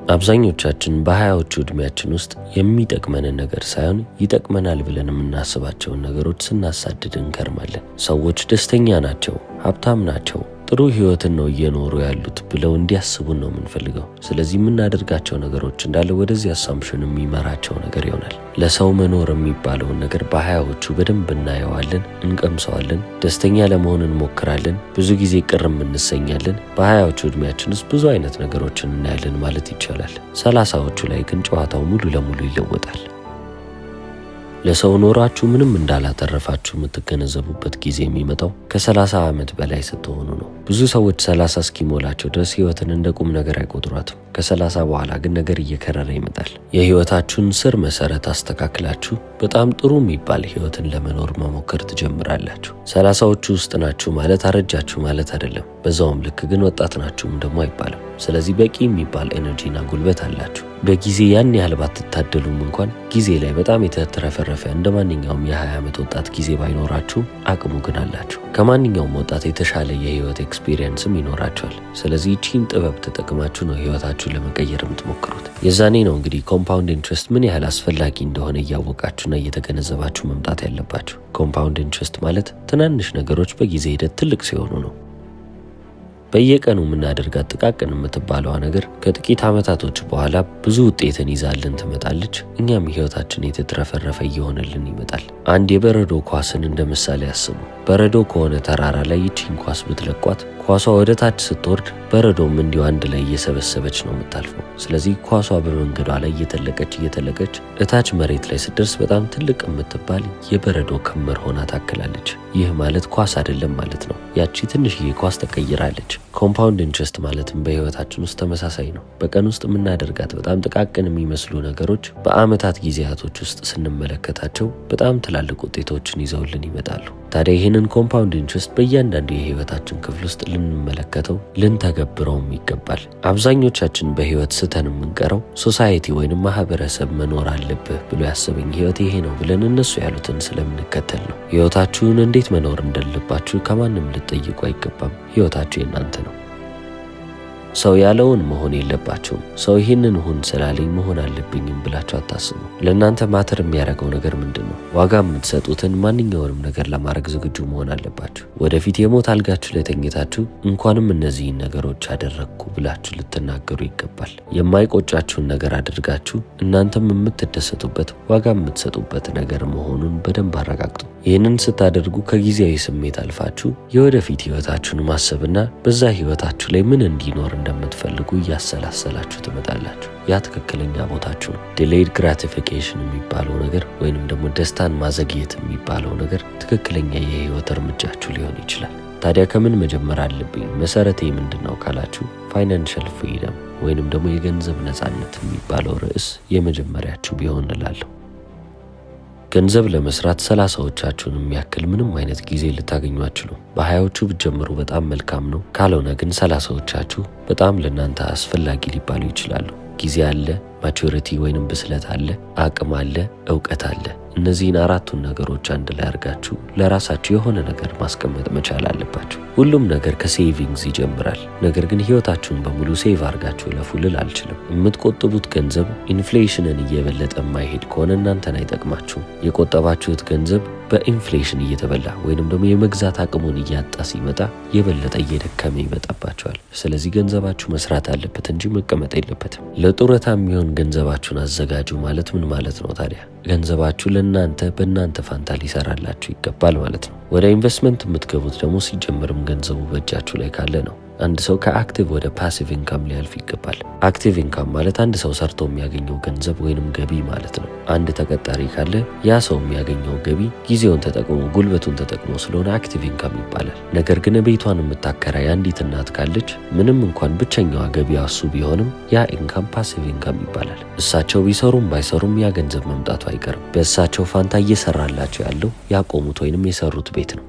አብዛኞቻችን በ20ዎቹ ዕድሜያችን ውስጥ የሚጠቅመንን ነገር ሳይሆን ይጠቅመናል ብለን የምናስባቸውን ነገሮች ስናሳድድ እንከርማለን። ሰዎች ደስተኛ ናቸው፣ ሀብታም ናቸው፣ ጥሩ ህይወትን ነው እየኖሩ ያሉት ብለው እንዲያስቡን ነው የምንፈልገው። ስለዚህ የምናደርጋቸው ነገሮች እንዳለ ወደዚህ አሳምፕሽን የሚመራቸው ነገር ይሆናል። ለሰው መኖር የሚባለውን ነገር በ20ዎቹ በደንብ እናየዋለን፣ እንቀምሰዋለን፣ ደስተኛ ለመሆን እንሞክራለን፣ ብዙ ጊዜ ቅርም እንሰኛለን። በ20ዎቹ ዕድሜያችን ውስጥ ብዙ አይነት ነገሮችን እናያለን ማለት ይቻላል። 30ዎቹ ላይ ግን ጨዋታው ሙሉ ለሙሉ ይለወጣል። ለሰው ኖራችሁ ምንም እንዳላተረፋችሁ የምትገነዘቡበት ጊዜ የሚመጣው ከ30 ዓመት በላይ ስትሆኑ ነው። ብዙ ሰዎች 30 እስኪሞላቸው ድረስ ህይወትን እንደ ቁም ነገር አይቆጥሯትም። ከ30 በኋላ ግን ነገር እየከረረ ይመጣል። የህይወታችሁን ስር መሰረት አስተካክላችሁ በጣም ጥሩ የሚባል ህይወትን ለመኖር መሞከር ትጀምራላችሁ። 30ዎቹ ውስጥ ናችሁ ማለት አረጃችሁ ማለት አይደለም። በዛውም ልክ ግን ወጣት ናችሁም ደግሞ አይባልም። ስለዚህ በቂ የሚባል ኤነርጂና ጉልበት አላችሁ። በጊዜ ያን ያህል ባትታደሉም እንኳን ጊዜ ላይ በጣም የተትረፈረፈ እንደ ማንኛውም የ20 ዓመት ወጣት ጊዜ ባይኖራችሁ አቅሙ ግን አላችሁ። ከማንኛውም ወጣት የተሻለ የህይወት ኤክስፒሪየንስም ይኖራችኋል። ስለዚህ ይህችን ጥበብ ተጠቅማችሁ ነው ህይወታችሁን ለመቀየር የምትሞክሩት። የዛኔ ነው እንግዲህ ኮምፓውንድ ኢንትረስት ምን ያህል አስፈላጊ እንደሆነ እያወቃችሁና እየተገነዘባችሁ መምጣት ያለባችሁ። ኮምፓውንድ ኢንትረስት ማለት ትናንሽ ነገሮች በጊዜ ሂደት ትልቅ ሲሆኑ ነው። በየቀኑ የምናደርጋት ጥቃቅን የምትባለዋ ነገር ከጥቂት ዓመታቶች በኋላ ብዙ ውጤትን ይዛልን ትመጣለች። እኛም ህይወታችን የተትረፈረፈ እየሆነልን ይመጣል። አንድ የበረዶ ኳስን እንደ ምሳሌ ያስቡ። በረዶ ከሆነ ተራራ ላይ ይቺን ኳስ ብትለቋት ኳሷ ወደ ታች ስትወርድ በረዶም እንዲሁ አንድ ላይ እየሰበሰበች ነው የምታልፈው። ስለዚህ ኳሷ በመንገዷ ላይ እየተለቀች እታች መሬት ላይ ስትደርስ በጣም ትልቅ የምትባል የበረዶ ክምር ሆና ታክላለች። ይህ ማለት ኳስ አይደለም ማለት ነው። ያቺ ትንሽዬ ኳስ ተቀይራለች። ኮምፓውንድ ኢንትረስት ማለትም በህይወታችን ውስጥ ተመሳሳይ ነው። በቀን ውስጥ የምናደርጋት በጣም ጥቃቅን የሚመስሉ ነገሮች በአመታት ጊዜያቶች ውስጥ ስንመለከታቸው በጣም ትላልቅ ውጤቶችን ይዘውልን ይመጣሉ። ታዲያ ይህንን ኮምፓውንድ ኢንትረስት በእያንዳንዱ የህይወታችን ክፍል ውስጥ ልንመለከተው ልንተገብረውም ይገባል። አብዛኞቻችን በህይወት ስተን የምንቀረው ሶሳይቲ ወይንም ማህበረሰብ መኖር አለብህ ብሎ ያሰበኝ ህይወት ይሄ ነው ብለን እነሱ ያሉትን ስለምንከተል ነው። ህይወታችሁን እንዴት መኖር እንዳለባችሁ ከማንም ልትጠይቁ አይገባም። ህይወታችሁ የእናንተ ነው። ሰው ያለውን መሆን የለባችሁም። ሰው ይህንን ሁን ስላለኝ መሆን አለብኝም ብላችሁ አታስቡ። ለእናንተ ማተር የሚያደርገው ነገር ምንድን ነው? ዋጋ የምትሰጡትን ማንኛውንም ነገር ለማድረግ ዝግጁ መሆን አለባችሁ። ወደፊት የሞት አልጋችሁ ላይ ተኝታችሁ እንኳንም እነዚህን ነገሮች አደረግኩ ብላችሁ ልትናገሩ ይገባል። የማይቆጫችሁን ነገር አድርጋችሁ እናንተም የምትደሰቱበት ዋጋ የምትሰጡበት ነገር መሆኑን በደንብ አረጋግጡ። ይህንን ስታደርጉ ከጊዜያዊ ስሜት አልፋችሁ የወደፊት ህይወታችሁን ማሰብና በዛ ህይወታችሁ ላይ ምን እንዲኖር እንደምትፈልጉ እያሰላሰላችሁ ትመጣላችሁ። ያ ትክክለኛ ቦታችሁ ነው። ዲሌይድ ግራቲፊኬሽን የሚባለው ነገር ወይንም ደግሞ ደስታን ማዘግየት የሚባለው ነገር ትክክለኛ የህይወት እርምጃችሁ ሊሆን ይችላል። ታዲያ ከምን መጀመር አለብኝ? መሰረቴ ምንድን ነው ካላችሁ ፋይናንሻል ፍሪደም ወይንም ደግሞ የገንዘብ ነፃነት የሚባለው ርዕስ የመጀመሪያችሁ ቢሆን እላለሁ። ገንዘብ ለመስራት 30ዎቻችሁን የሚያክል ምንም አይነት ጊዜ ልታገኙ አትችሉም። በ20ዎቹ ብትጀምሩ በጣም መልካም ነው። ካልሆነ ግን 30ዎቻችሁ በጣም ለእናንተ አስፈላጊ ሊባሉ ይችላሉ። ጊዜ አለ፣ ማቹሪቲ ወይንም ብስለት አለ፣ አቅም አለ፣ እውቀት አለ። እነዚህን አራቱን ነገሮች አንድ ላይ አድርጋችሁ ለራሳችሁ የሆነ ነገር ማስቀመጥ መቻል አለባችሁ። ሁሉም ነገር ከሴቪንግስ ይጀምራል። ነገር ግን ህይወታችሁን በሙሉ ሴቭ አድርጋችሁ ለፉ ልል አልችልም። የምትቆጥቡት ገንዘብ ኢንፍሌሽንን እየበለጠ የማይሄድ ከሆነ እናንተን አይጠቅማችሁም። የቆጠባችሁት ገንዘብ በኢንፍሌሽን እየተበላ ወይንም ደግሞ የመግዛት አቅሙን እያጣ ሲመጣ የበለጠ እየደከመ ይመጣባችኋል። ስለዚህ ገንዘባችሁ መስራት አለበት እንጂ መቀመጥ የለበትም። ለጡረታ የሚሆን ገንዘባችሁን አዘጋጁ ማለት ምን ማለት ነው ታዲያ? ገንዘባችሁ ለእናንተ በእናንተ ፋንታ ሊሰራላችሁ ይገባል ማለት ነው። ወደ ኢንቨስትመንት የምትገቡት ደግሞ ሲጀምርም ገንዘቡ በእጃችሁ ላይ ካለ ነው። አንድ ሰው ከአክቲቭ ወደ ፓሲቭ ኢንካም ሊያልፍ ይገባል። አክቲቭ ኢንካም ማለት አንድ ሰው ሰርቶ የሚያገኘው ገንዘብ ወይንም ገቢ ማለት ነው። አንድ ተቀጣሪ ካለ ያ ሰው የሚያገኘው ገቢ ጊዜውን ተጠቅሞ ጉልበቱን ተጠቅሞ ስለሆነ አክቲቭ ኢንካም ይባላል። ነገር ግን ቤቷን የምታከራይ አንዲት እናት ካለች ምንም እንኳን ብቸኛዋ ገቢዋ እሱ ቢሆንም ያ ኢንካም ፓሲቭ ኢንካም ይባላል። እሳቸው ቢሰሩም ባይሰሩም ያ ገንዘብ መምጣቱ አይቀርም። በእሳቸው ፋንታ እየሰራላቸው ያለው ያቆሙት ወይንም የሰሩት ቤት ነው።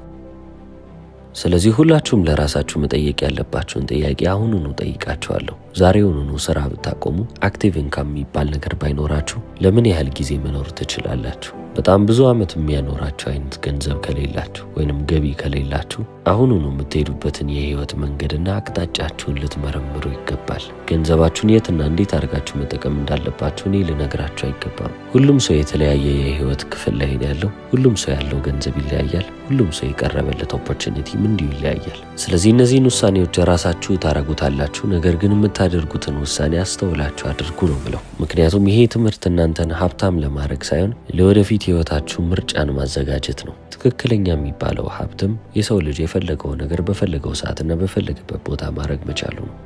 ስለዚህ ሁላችሁም ለራሳችሁ መጠየቅ ያለባችሁን ጥያቄ አሁኑኑ ጠይቃችኋለሁ። ዛሬውኑ ስራ ብታቆሙ አክቲቭ ኢንካም የሚባል ነገር ባይኖራችሁ ለምን ያህል ጊዜ መኖር ትችላላችሁ? በጣም ብዙ ዓመት የሚያኖራችሁ አይነት ገንዘብ ከሌላችሁ ወይንም ገቢ ከሌላችሁ አሁኑኑ የምትሄዱበትን የህይወት መንገድና አቅጣጫችሁን ልትመረምሩ ይገባል። ገንዘባችሁን የትና እንዴት አድርጋችሁ መጠቀም እንዳለባችሁ እኔ ልነግራችሁ አይገባም። ሁሉም ሰው የተለያየ የህይወት ክፍል ላይ ነው ያለው። ሁሉም ሰው ያለው ገንዘብ ይለያያል። ሁሉም ሰው የቀረበለት ኦፖርቹኒቲም እንዲሁ ይለያያል። ስለዚህ እነዚህን ውሳኔዎች ራሳችሁ ታረጉታላችሁ። ነገር ግን የምታደርጉትን ውሳኔ አስተውላችሁ አድርጉ ነው ብለው። ምክንያቱም ይሄ ትምህርት እናንተን ሀብታም ለማድረግ ሳይሆን ለወደፊት ህይወታችሁ ምርጫን ማዘጋጀት ነው። ትክክለኛ የሚባለው ሀብትም የሰው ልጅ የፈለገው ነገር በፈለገው ሰዓትና በፈለገበት ቦታ ማድረግ መቻሉ ነው።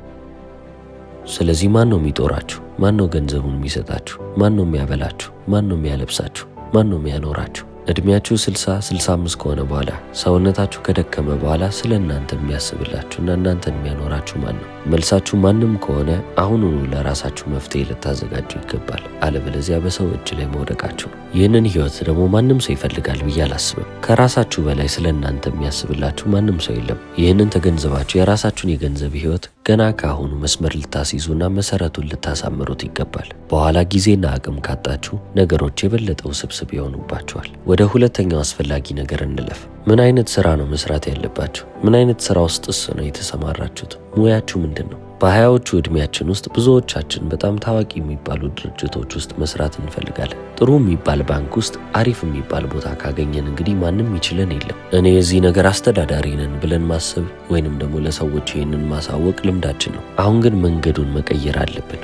ስለዚህ ማን ነው የሚጦራችሁ? ማን ነው ገንዘቡን የሚሰጣችሁ? ማን ነው የሚያበላችሁ? ማን ነው የሚያለብሳችሁ? ማን ነው የሚያኖራችሁ? እድሜያችሁ 60-65 ከሆነ በኋላ ሰውነታችሁ ከደከመ በኋላ ስለ እናንተ የሚያስብላችሁና እናንተን የሚያኖራችሁ ማን ነው? መልሳችሁ ማንም ከሆነ አሁኑኑ ለራሳችሁ መፍትሄ ልታዘጋጁ ይገባል። አለበለዚያ በሰው እጅ ላይ መውደቃችሁ ነው። ይህንን ህይወት ደግሞ ማንም ሰው ይፈልጋል ብዬ አላስብም። ከራሳችሁ በላይ ስለ እናንተ የሚያስብላችሁ ማንም ሰው የለም። ይህንን ተገንዘባችሁ የራሳችሁን የገንዘብ ህይወት ገና ከአሁኑ መስመር ልታስይዙና መሰረቱን ልታሳምሩት ይገባል። በኋላ ጊዜና አቅም ካጣችሁ ነገሮች የበለጠ ውስብስብ ይሆኑባችኋል። ወደ ሁለተኛው አስፈላጊ ነገር እንለፍ። ምን አይነት ስራ ነው መስራት ያለባችሁ? ምን አይነት ስራ ውስጥስ ነው የተሰማራችሁት? ሙያችሁ ምንድን ነው? በ20ዎቹ ዕድሜያችን ውስጥ ብዙዎቻችን በጣም ታዋቂ የሚባሉ ድርጅቶች ውስጥ መስራት እንፈልጋለን። ጥሩ የሚባል ባንክ ውስጥ አሪፍ የሚባል ቦታ ካገኘን እንግዲህ ማንም ይችለን የለም። እኔ የዚህ ነገር አስተዳዳሪ ነን ብለን ማሰብ ወይንም ደግሞ ለሰዎች ይህንን ማሳወቅ ልምዳችን ነው። አሁን ግን መንገዱን መቀየር አለብን።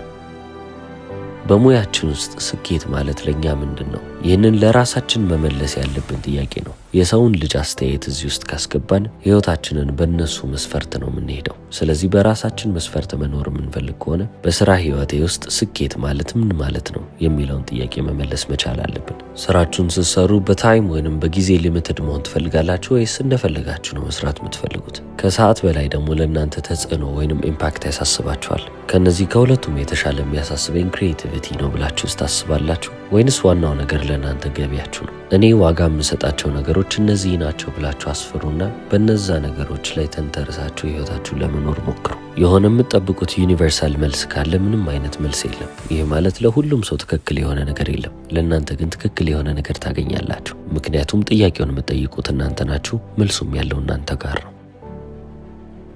በሙያችን ውስጥ ስኬት ማለት ለኛ ምንድን ነው? ይህንን ለራሳችን መመለስ ያለብን ጥያቄ ነው። የሰውን ልጅ አስተያየት እዚህ ውስጥ ካስገባን ህይወታችንን በእነሱ መስፈርት ነው የምንሄደው። ስለዚህ በራሳችን መስፈርት መኖር የምንፈልግ ከሆነ በስራ ህይወቴ ውስጥ ስኬት ማለት ምን ማለት ነው የሚለውን ጥያቄ መመለስ መቻል አለብን። ስራችሁን ስትሰሩ በታይም ወይንም በጊዜ ሊሚትድ መሆን ትፈልጋላችሁ ወይስ እንደፈለጋችሁ ነው መስራት የምትፈልጉት? ከሰዓት በላይ ደግሞ ለእናንተ ተጽዕኖ ወይንም ኢምፓክት ያሳስባችኋል? ከነዚህ ከሁለቱም የተሻለ የሚያሳስበኝ ክሪኤቲቪቲ ነው ብላችሁ ታስባላችሁ? ወይንስ ዋናው ነገር ለእናንተ ገቢያችሁ ነው? እኔ ዋጋ የምሰጣቸው ነገሮች እነዚህ ናቸው ብላችሁ አስፍሩና በነዛ ነገሮች ላይ ተንተርሳችሁ ህይወታችሁን ለመኖር ሞክሩ። የሆነ የምትጠብቁት ዩኒቨርሳል መልስ ካለ ምንም አይነት መልስ የለም። ይህ ማለት ለሁሉም ሰው ትክክል የሆነ ነገር የለም። ለእናንተ ግን ትክክል የሆነ ነገር ታገኛላችሁ። ምክንያቱም ጥያቄውን የምትጠይቁት እናንተ ናችሁ፣ መልሱም ያለው እናንተ ጋር ነው።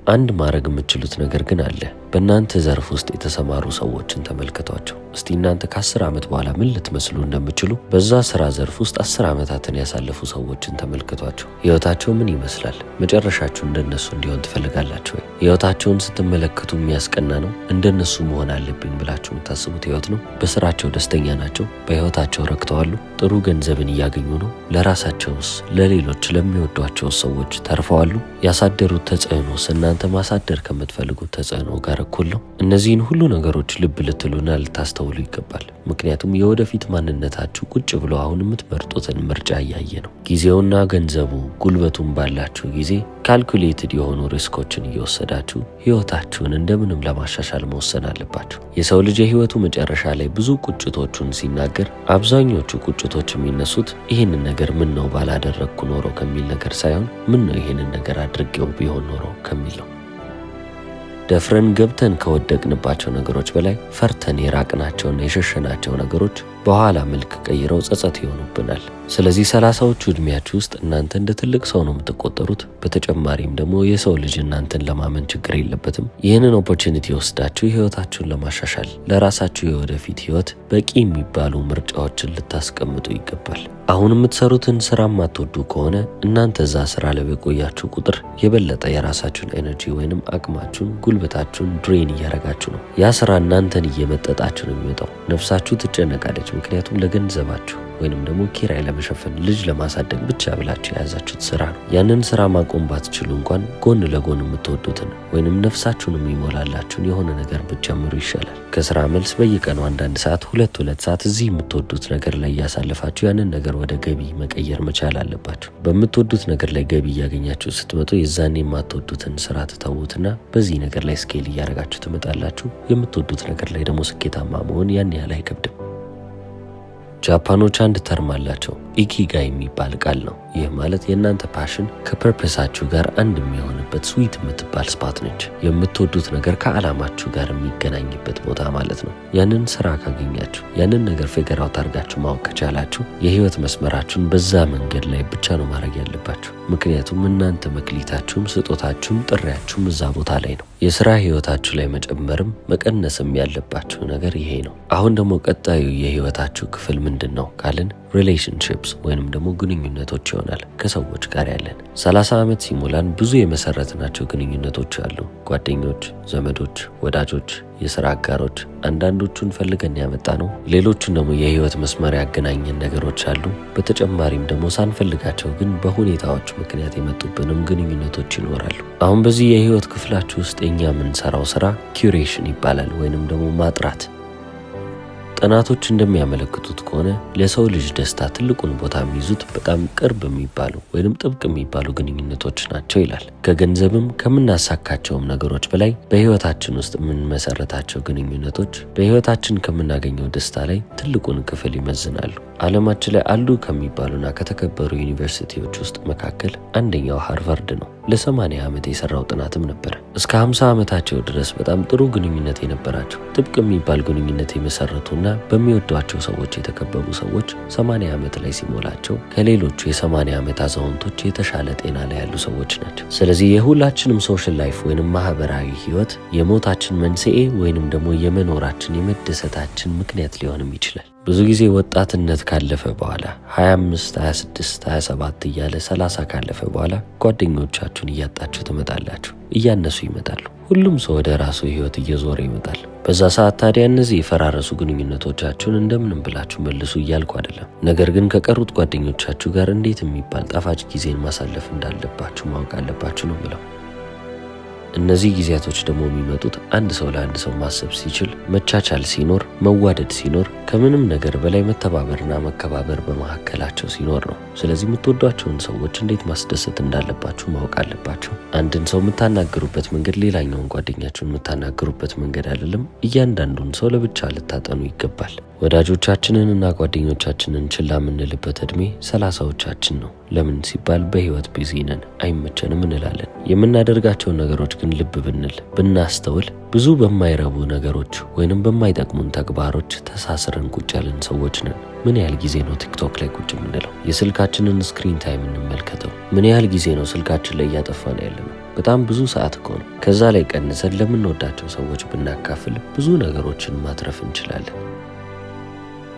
አንድ ማድረግ የምትችሉት ነገር ግን አለ። በእናንተ ዘርፍ ውስጥ የተሰማሩ ሰዎችን ተመልከቷቸው። እስቲ እናንተ ከ10 ዓመት በኋላ ምን ልትመስሉ እንደምችሉ በዛ ስራ ዘርፍ ውስጥ 10 ዓመታትን ያሳለፉ ሰዎችን ተመልከቷቸው። ህይወታቸው ምን ይመስላል? መጨረሻችሁ እንደነሱ እንዲሆን ትፈልጋላችሁ ወይ? ህይወታቸውን ስትመለከቱ የሚያስቀና ነው? እንደነሱ መሆን አለብኝ ብላችሁ የምታስቡት ህይወት ነው? በስራቸው ደስተኛ ናቸው? በህይወታቸው ረክተዋሉ? ጥሩ ገንዘብን እያገኙ ነው? ለራሳቸውስ ለሌሎች ለሚወዷቸው ሰዎች ተርፈዋሉ? ያሳደሩት ተጽዕኖስ እናንተ ማሳደር ከምትፈልጉት ተጽዕኖ ጋር እኩል ነው? እነዚህን ሁሉ ነገሮች ልብ ልትሉና ልታስተውሉ ይገባል። ምክንያቱም የወደፊት ማንነታችሁ ቁጭ ብሎ አሁን የምትመርጡትን ምርጫ እያየ ነው። ጊዜውና ገንዘቡ ጉልበቱን ባላችሁ ጊዜ ካልኩሌትድ የሆኑ ሪስኮችን እየወሰዳችሁ ህይወታችሁን እንደምንም ለማሻሻል መወሰን አለባችሁ። የሰው ልጅ የህይወቱ መጨረሻ ላይ ብዙ ቁጭቶቹን ሲናገር አብዛኞቹ ቁጭቶች የሚነሱት ይህንን ነገር ምን ነው ባላደረግኩ ኖሮ ከሚል ነገር ሳይሆን ምን ነው ይህንን ነገር አድርጌው ቢሆን ኖሮ ከሚል ነው። ደፍረን ገብተን ከወደቅንባቸው ነገሮች በላይ ፈርተን የራቅናቸውና የሸሸናቸው ነገሮች በኋላ መልክ ቀይረው ጸጸት ይሆኑብናል። ስለዚህ 30ዎቹ ዕድሜያችሁ ውስጥ እናንተ እንደ ትልቅ ሰው ነው የምትቆጠሩት። በተጨማሪም ደግሞ የሰው ልጅ እናንተን ለማመን ችግር የለበትም። ይህንን ኦፖርቹኒቲ ወስዳችሁ ህይወታችሁን ለማሻሻል ለራሳችሁ የወደፊት ህይወት በቂ የሚባሉ ምርጫዎችን ልታስቀምጡ ይገባል። አሁን የምትሰሩትን ስራ ማትወዱ ከሆነ እናንተ እዛ ስራ ላይ በቆያችሁ ቁጥር የበለጠ የራሳችሁን ኤነርጂ ወይንም አቅማችሁን ጉልበታችሁን ድሬን እያረጋችሁ ነው። ያ ስራ እናንተን እየመጠጣችሁ ነው የሚወጣው። ነፍሳችሁ ትጨነቃለች። ምክንያቱም ለገንዘባችሁ ወይንም ደግሞ ኪራይ ለመሸፈን ልጅ ለማሳደግ ብቻ ብላችሁ የያዛችሁት ስራ ነው። ያንን ስራ ማቆም ባትችሉ እንኳን ጎን ለጎን የምትወዱትን ወይንም ነፍሳችሁን የሚሞላላችሁን የሆነ ነገር ብትጀምሩ ይሻላል። ከስራ መልስ በየቀኑ አንዳንድ ሰዓት ሁለት ሰዓት እዚህ የምትወዱት ነገር ላይ እያሳለፋችሁ ያንን ነገር ወደ ገቢ መቀየር መቻል አለባችሁ። በምትወዱት ነገር ላይ ገቢ እያገኛችሁ ስትመጡ የዛኔ የማትወዱትን ስራ ትተውትና በዚህ ነገር ላይ ስኬል እያደረጋችሁ ትመጣላችሁ። የምትወዱት ነገር ላይ ደግሞ ስኬታማ መሆን ያን ያህል አይከብድም። ጃፓኖች አንድ ተርም አላቸው፣ ኢኪጋይ የሚባል ቃል ነው። ይህ ማለት የእናንተ ፓሽን ከፐርፐሳችሁ ጋር አንድ የሚሆንበት ስዊት የምትባል ስፓት ነች። የምትወዱት ነገር ከዓላማችሁ ጋር የሚገናኝበት ቦታ ማለት ነው። ያንን ስራ ካገኛችሁ፣ ያንን ነገር ፊገር አውት አድርጋችሁ ማወቅ ከቻላችሁ የህይወት መስመራችሁን በዛ መንገድ ላይ ብቻ ነው ማድረግ ያለባችሁ። ምክንያቱም እናንተ መክሊታችሁም ስጦታችሁም ጥሪያችሁም እዛ ቦታ ላይ ነው። የስራ ህይወታችሁ ላይ መጨመርም መቀነስም ያለባችሁ ነገር ይሄ ነው። አሁን ደግሞ ቀጣዩ የህይወታችሁ ክፍል ምንድን ነው ካልን ሪሌሽንሺፕስ ወይንም ደግሞ ግንኙነቶች ይሆናል። ከሰዎች ጋር ያለን 30 ዓመት ሲሞላን ብዙ የመሰረትናቸው ግንኙነቶች አሉ። ጓደኞች፣ ዘመዶች፣ ወዳጆች፣ የሥራ አጋሮች። አንዳንዶቹን ፈልገን ያመጣ ነው፣ ሌሎቹን ደግሞ የህይወት መስመር ያገናኘን ነገሮች አሉ። በተጨማሪም ደግሞ ሳንፈልጋቸው ግን በሁኔታዎች ምክንያት የመጡብንም ግንኙነቶች ይኖራሉ። አሁን በዚህ የህይወት ክፍላችሁ ውስጥ የኛ የምንሰራው ስራ ኪዩሬሽን ይባላል ወይንም ደግሞ ማጥራት። ጥናቶች እንደሚያመለክቱት ከሆነ ለሰው ልጅ ደስታ ትልቁን ቦታ የሚይዙት በጣም ቅርብ የሚባሉ ወይንም ጥብቅ የሚባሉ ግንኙነቶች ናቸው ይላል። ከገንዘብም ከምናሳካቸውም ነገሮች በላይ በህይወታችን ውስጥ የምንመሰረታቸው ግንኙነቶች በህይወታችን ከምናገኘው ደስታ ላይ ትልቁን ክፍል ይመዝናሉ። ዓለማችን ላይ አሉ ከሚባሉና ከተከበሩ ዩኒቨርሲቲዎች ውስጥ መካከል አንደኛው ሃርቫርድ ነው። ለ80 ዓመት የሰራው ጥናትም ነበር። እስከ 50 ዓመታቸው ድረስ በጣም ጥሩ ግንኙነት የነበራቸው ጥብቅ የሚባል ግንኙነት የመሰረቱና በሚወዷቸው ሰዎች የተከበቡ ሰዎች 80 ዓመት ላይ ሲሞላቸው ከሌሎቹ የ80 ዓመት አዛውንቶች የተሻለ ጤና ላይ ያሉ ሰዎች ናቸው። ስለዚህ የሁላችንም ሶሻል ላይፍ ወይንም ማህበራዊ ህይወት የሞታችን መንስኤ ወይንም ደግሞ የመኖራችን የመደሰታችን ምክንያት ሊሆንም ይችላል። ብዙ ጊዜ ወጣትነት ካለፈ በኋላ 25፣ 26፣ 27 እያለ 30 ካለፈ በኋላ ጓደኞቻችሁን እያጣችሁ ትመጣላችሁ። እያነሱ ይመጣሉ። ሁሉም ሰው ወደ ራሱ ህይወት እየዞረ ይመጣል። በዛ ሰዓት ታዲያ እነዚህ የፈራረሱ ግንኙነቶቻችሁን እንደምንም ብላችሁ መልሱ እያልኩ አይደለም። ነገር ግን ከቀሩት ጓደኞቻችሁ ጋር እንዴት የሚባል ጣፋጭ ጊዜን ማሳለፍ እንዳለባችሁ ማወቅ አለባችሁ ነው ብለው። እነዚህ ጊዜያቶች ደግሞ የሚመጡት አንድ ሰው ለአንድ ሰው ማሰብ ሲችል፣ መቻቻል ሲኖር፣ መዋደድ ሲኖር፣ ከምንም ነገር በላይ መተባበርና መከባበር በመካከላቸው ሲኖር ነው። ስለዚህ የምትወዷቸውን ሰዎች እንዴት ማስደሰት እንዳለባችሁ ማወቅ አለባችሁ። አንድን ሰው የምታናገሩበት መንገድ ሌላኛውን ጓደኛችሁን የምታናገሩበት መንገድ አይደለም። እያንዳንዱን ሰው ለብቻ ልታጠኑ ይገባል። ወዳጆቻችንን እና ጓደኞቻችንን ችላ የምንልበት ዕድሜ 30ዎቻችን ነው። ለምን ሲባል በህይወት ቢዚ ነን፣ አይመቸንም እንላለን። የምናደርጋቸውን ነገሮች ግን ልብ ብንል ብናስተውል ብዙ በማይረቡ ነገሮች ወይንም በማይጠቅሙን ተግባሮች ተሳስረን ቁጭ ያለን ሰዎች ነን። ምን ያህል ጊዜ ነው ቲክቶክ ላይ ቁጭ የምንለው? የስልካችንን ስክሪን ታይም እንመልከተው። ምን ያህል ጊዜ ነው ስልካችን ላይ እያጠፋን ያለነው? በጣም ብዙ ሰዓት እኮ ነው። ከዛ ላይ ቀንሰን ለምንወዳቸው ሰዎች ብናካፍል ብዙ ነገሮችን ማትረፍ እንችላለን።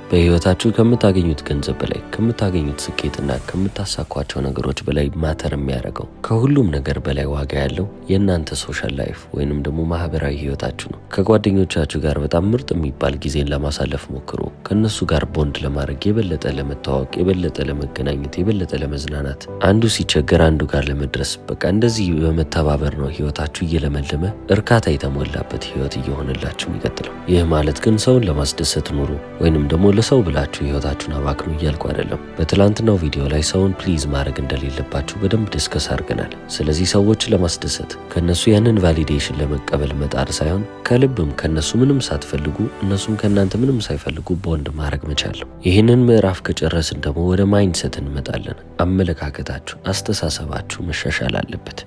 በህይወታችሁ ከምታገኙት ገንዘብ በላይ ከምታገኙት ስኬትና ከምታሳኳቸው ነገሮች በላይ ማተር የሚያደርገው ከሁሉም ነገር በላይ ዋጋ ያለው የእናንተ ሶሻል ላይፍ ወይንም ደግሞ ማህበራዊ ህይወታችሁ ነው። ከጓደኞቻችሁ ጋር በጣም ምርጥ የሚባል ጊዜን ለማሳለፍ ሞክሩ። ከነሱ ጋር ቦንድ ለማድረግ የበለጠ ለመተዋወቅ፣ የበለጠ ለመገናኘት፣ የበለጠ ለመዝናናት፣ አንዱ ሲቸገር አንዱ ጋር ለመድረስ በቃ እንደዚህ በመተባበር ነው ህይወታችሁ እየለመለመ እርካታ የተሞላበት ህይወት እየሆነላችሁ የሚቀጥለው። ይህ ማለት ግን ሰውን ለማስደሰት ኑሩ ወይንም ደግሞ ለሰው ብላችሁ ህይወታችሁን አባክኑ እያልኩ አይደለም። በትላንትናው ቪዲዮ ላይ ሰውን ፕሊዝ ማድረግ እንደሌለባችሁ በደንብ ዲስከስ አድርገናል። ስለዚህ ሰዎች ለማስደሰት ከነሱ ያንን ቫሊዴሽን ለመቀበል መጣር ሳይሆን ከልብም ከነሱ ምንም ሳትፈልጉ እነሱም ከእናንተ ምንም ሳይፈልጉ ቦንድ ማድረግ መቻል ነው። ይህንን ምዕራፍ ከጨረስን ደግሞ ወደ ማይንድሴት እንመጣለን። አመለካከታችሁ፣ አስተሳሰባችሁ መሻሻል አለበት።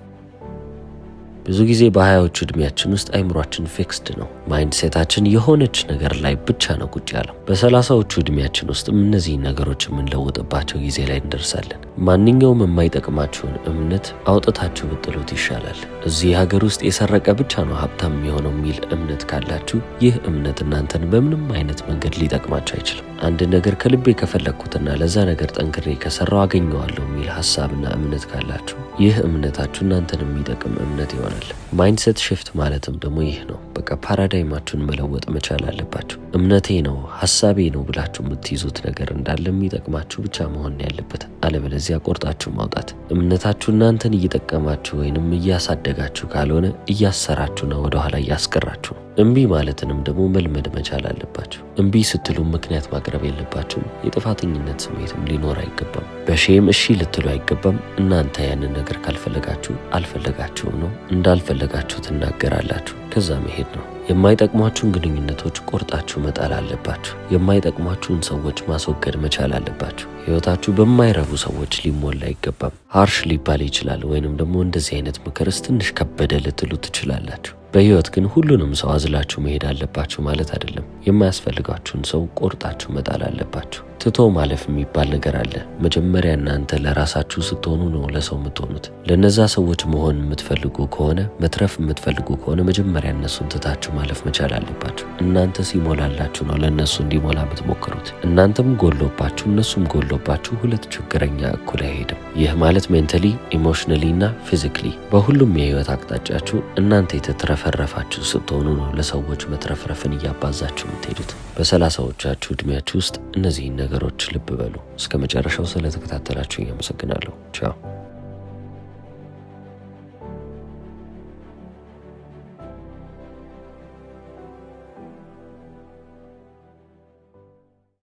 ብዙ ጊዜ በ20ዎቹ ዕድሜያችን ውስጥ አይምሯችን ፊክስድ ነው። ማይንድሴታችን የሆነች ነገር ላይ ብቻ ነው ቁጭ ያለው። በ30ዎቹ ዕድሜያችን ውስጥም እነዚህ ነገሮች የምንለውጥባቸው ጊዜ ላይ እንደርሳለን። ማንኛውም የማይጠቅማችሁን እምነት አውጥታችሁ ብጥሉት ይሻላል። እዚህ ሀገር ውስጥ የሰረቀ ብቻ ነው ሀብታም የሚሆነው የሚል እምነት ካላችሁ ይህ እምነት እናንተን በምንም አይነት መንገድ ሊጠቅማችሁ አይችልም። አንድ ነገር ከልቤ ከፈለግኩትና ለዛ ነገር ጠንክሬ ከሰራው አገኘዋለሁ የሚል ሀሳብና እምነት ካላችሁ ይህ እምነታችሁ እናንተን የሚጠቅም እምነት ይሆናል። ማይንድሴት ሽፍት ማለትም ደግሞ ይህ ነው። በቃ ፓራዳይማችሁን መለወጥ መቻል አለባችሁ። እምነቴ ነው ሀሳቤ ነው ብላችሁ የምትይዙት ነገር እንዳለ የሚጠቅማችሁ ብቻ መሆን ያለበት፣ አለበለዚያ ቆርጣችሁ ማውጣት። እምነታችሁ እናንተን እየጠቀማችሁ ወይንም እያሳደጋችሁ ካልሆነ እያሰራችሁና ወደኋላ እያስቀራችሁ ነው። እምቢ ማለትንም ደግሞ መልመድ መቻል አለባችሁ። እምቢ ስትሉ ምክንያት ማቅረብ የለባችሁም። የጥፋተኝነት ስሜትም ሊኖር አይገባም። በሼም እሺ ልትሉ አይገባም። እናንተ ያንን ነገር ካልፈለጋችሁ አልፈለጋችሁም ነው። እንዳልፈለጋችሁ ትናገራላችሁ። ከዛ መሄድ ነው። የማይጠቅሟችሁን ግንኙነቶች ቆርጣችሁ መጣል አለባችሁ። የማይጠቅሟችሁን ሰዎች ማስወገድ መቻል አለባችሁ። ሕይወታችሁ በማይረቡ ሰዎች ሊሞላ አይገባም። ሃርሽ ሊባል ይችላል፣ ወይንም ደግሞ እንደዚህ አይነት ምክርስ ትንሽ ከበደ ልትሉ ትችላላችሁ። በሕይወት ግን ሁሉንም ሰው አዝላችሁ መሄድ አለባችሁ ማለት አይደለም። የማያስፈልጋችሁን ሰው ቆርጣችሁ መጣል አለባችሁ። ትቶ ማለፍ የሚባል ነገር አለ። መጀመሪያ እናንተ ለራሳችሁ ስትሆኑ ነው ለሰው የምትሆኑት። ለነዛ ሰዎች መሆን የምትፈልጉ ከሆነ፣ መትረፍ የምትፈልጉ ከሆነ መጀመሪያ እነሱን ትታችሁ ማለፍ መቻል አለባችሁ። እናንተ ሲሞላላችሁ ነው ለእነሱ እንዲሞላ የምትሞክሩት። እናንተም ጎሎባችሁ እነሱም ጎሎባችሁ ሁለት ችግረኛ እኩል አይሄድም። ይህ ማለት ሜንታሊ፣ ኢሞሽናሊ እና ፊዚካሊ በሁሉም የህይወት አቅጣጫችሁ እናንተ የተትረፈረፋችሁ ስትሆኑ ነው ለሰዎች መትረፍረፍን እያባዛችሁ የምትሄዱት። በ30ዎቻችሁ ዕድሜያችሁ ውስጥ እነዚህን ነገሮች ልብ በሉ። እስከ መጨረሻው ስለተከታተላችሁ አመሰግናለሁ። ቻው።